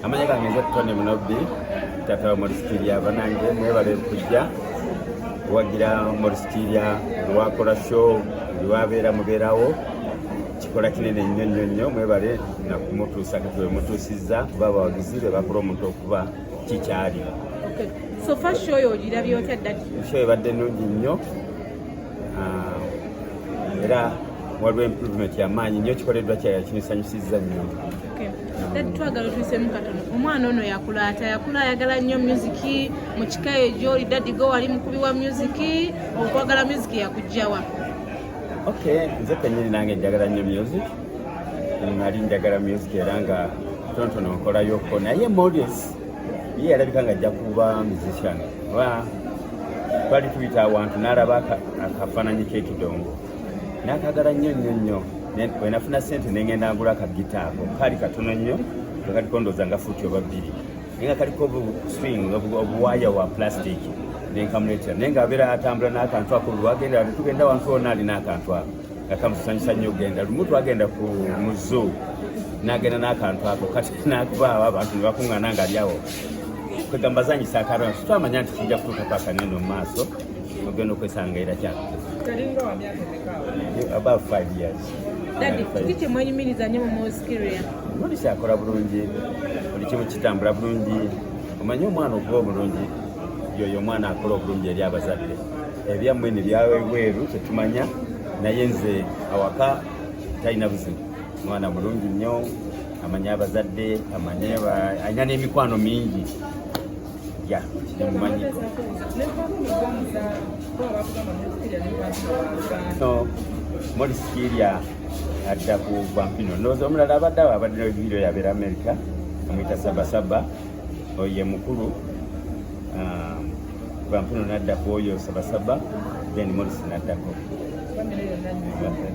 Amanya gange nze Tony Munobbi Taata Maurice Kirya banange mwebale kujja wagira Maurice Kirya lwakola show lwabeera mubeerawo kikola kinene nnyo mwebale nakumutuusa kati wemutuusizza kuba abawagizi be bapromote okuba kikyali. Okay. So first show yo girabye otya Daddy? Show ebadde nnungi nnyo era waliwo improvement y'amaanyi nnyo kikoleddwa kinisanyusizza nnyo. Daddy twagala tuyisemu katono. Omwana ono yakula ayagala nnyo music mu kika gy'oli Daddy go wali mukubi wa music okwagala music yakujjawa? Okay, nze kenyini nange njagala nnyo music. Nali njagala music era nga tonotono nkolayoko naye Maurice ye yalabika nga ajja kuba musician. Twali tuyita awantu n'alaba akafaananyi k'ekidongo n'akagala nnyo. Bwe nafuna ssente ne ngenda ngula akagitaako kaali katono nnyo nga kaliko ndowooza nga fuuti oba bbiri naye nga kaliko obuswing obuwaaya wa plastic ne nkamuleetera naye ng'abeera atambula n'akantu ako lwagenda tugenda wantu wonna alina akantu ako nga kamusanyusa nnyo ogenda lumu twagenda ku muzo n'agenda n'akantu ako kati n'akubaawo abantu ne bakuŋŋaana nga ali awo kwegamba zanyisa akalona twamanya nti kijja kutuukako akanene mu maaso ogenda okwesanga era about 5 years. Daddy, kiki kyemwenyumiriza nnyo mu Maurice Kirya? Maurice akola bulungi, buli kimu kitambula bulungi. Omanyi omwana okuba obulungi yoyo omwana akola obulungi eri abazadde. Ebyammwe ne byawebweru tetumanya naye nze awaka talina buzibu. Mwana mulungi nnyo, amanya abazadde, alina n'emikwano mingi. Mumanyiko. No, Maurice Kirya adda ku Vampino. Ndowooza omulala abadde awo abadde video yabeera America amuyita Saba Saba oye mukulu. Vampino n'adda ku oyo Saba Saba then Maurice n'addako.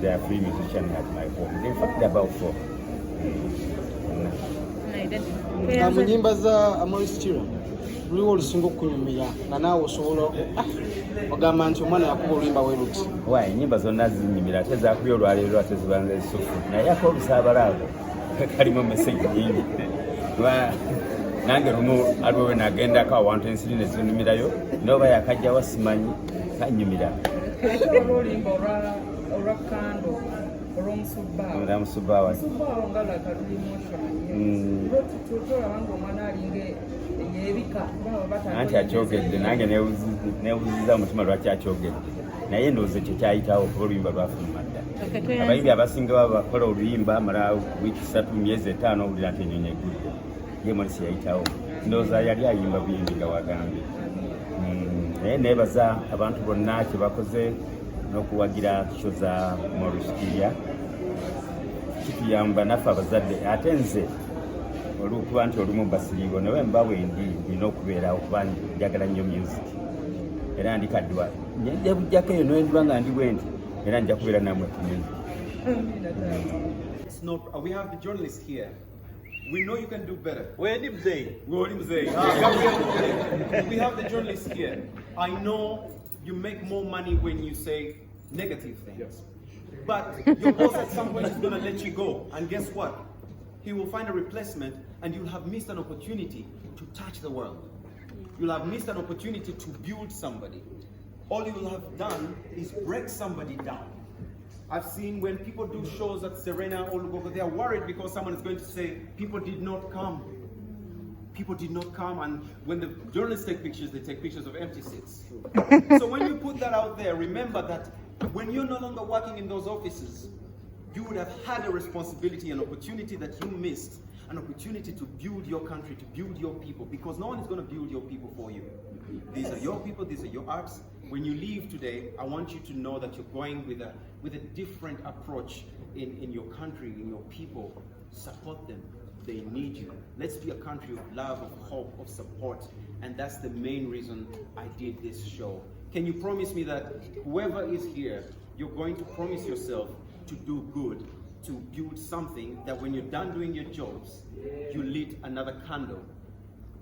They are free musicians at my home. In fact, they're about 4. Mu nnyimba za Maurice Kirya luliwo olusinga okunyumira nga naawe osobola ogamba nti omwana yakuba oluyimba weruti? Wayi ennyimba zonna zinyumira ate zakubya olwaleero ate zibanza ezisufu naye ak'olusaabalaabo kalimu meseji nyingi. Nange lumu aliwo we nagendako awantu ensiri ne zinyumirayo n'oba yakajjawa simanyi kanyumira. Olw'olimba olwa kando olw'omusubaawa nga like emotion tolaba ng'omwana alinga yeebika anti akyogedde nange neewuziza omutima lwaki akyogedde naye ndowooza ekyo kyayitawo okuba oluyimba lwafuluma dda. Abayimbi abasinga bakola oluyimba amala wiiki 3 myezi 5 owulira nti ennyonyi egudde ye Maurice yayitawo ndowooza yali ayimba buyimbi nga wagambye. Naye neebaza abantu bonna kye bakoze n'okuwagira show za Maurice Kirya kituyamba naffe abazadde ate nze olw'okuba nti olumu basiriibo nawe mba wendi nina okubeera okuba njagala nnyo music era ndi kaddwa nja bujjako eyo nwendiba nga ndi bwe nti era nja kubeera namwe ku music. We have the journalist here. We know you can do better. Where did they? We have the journalist here. I know you make more money when you say negative things. Yes. But your boss at some point is going to let you go. And guess what? He will find a replacement and you'll have missed an opportunity to touch the world. You'll have missed an opportunity to build somebody. All you will have done is break somebody down. I've seen when people do shows at Serena or Lugogo, they are worried because someone is going to say, people did not come. People did not come, and when the journalists take pictures, they take pictures of empty seats. So when you put that out there, remember that when you're no longer working in those offices, you would have had a responsibility, an opportunity that you missed, an opportunity to build your country, to build your people, because no one is going to build your people for you. These are your people, these are your arts. When you leave today, I want you to know that you're going with a different approach in your country, in your people. Support them. They need you. Let's be a country of love, of hope, of support. And that's the main reason I did this show. Can you promise me that whoever is here, you're going to promise yourself to do good, to build something that when you're done doing your jobs, you lit another candle.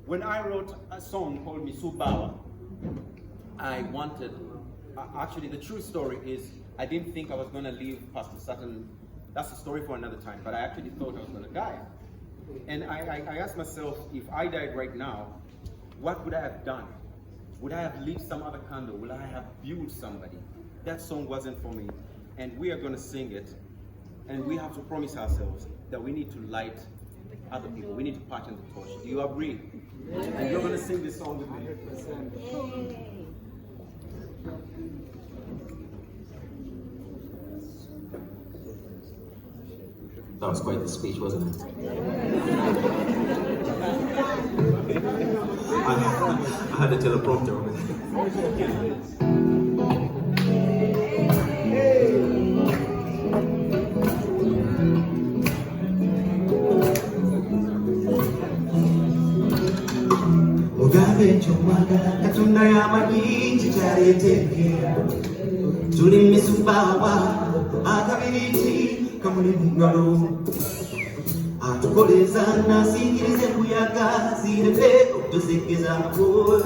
When I wrote a song called Misubawa, I wanted, actually the true story is, I didn't think I was going to leave Pastor Sutton. That's a story for another time, but I actually thought I was going to die. And I asked myself, if I died right now, what would I have done? Would I have lit some other candle? Would I have built somebody? That song wasn't for me. And we are going to sing it. And we have to promise ourselves that we need to light other people. We need to pass on the torch. Do you agree? And you're going to sing this song with me. That was quite the speech, wasn't it? I had a teleprompter on it. Mugabe chomwaga katunda ya majinji chareteke tuli misubawa akabiriti kamuli mungalo atukoleza nasingirize kuyaga zirebe okutusekeza ngo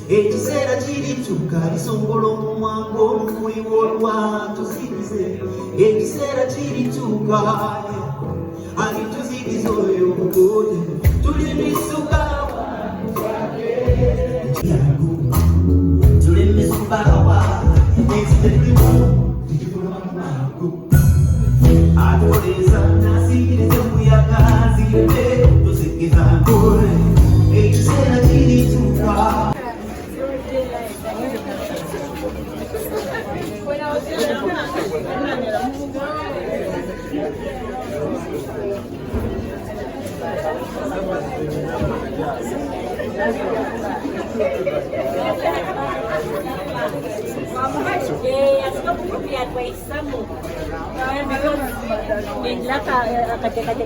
ekiseera kirituka lisongolo mu mwango muyiwolwa tuzikize ekiseera kirituka alituzikiza oyo mugote tuli misubawa tuli misubawa atukoleza nasingirize kuyaga zirebe okutusekeza ngo ekiseera kirituka. Asiko kupiat wa isamu. Kaya because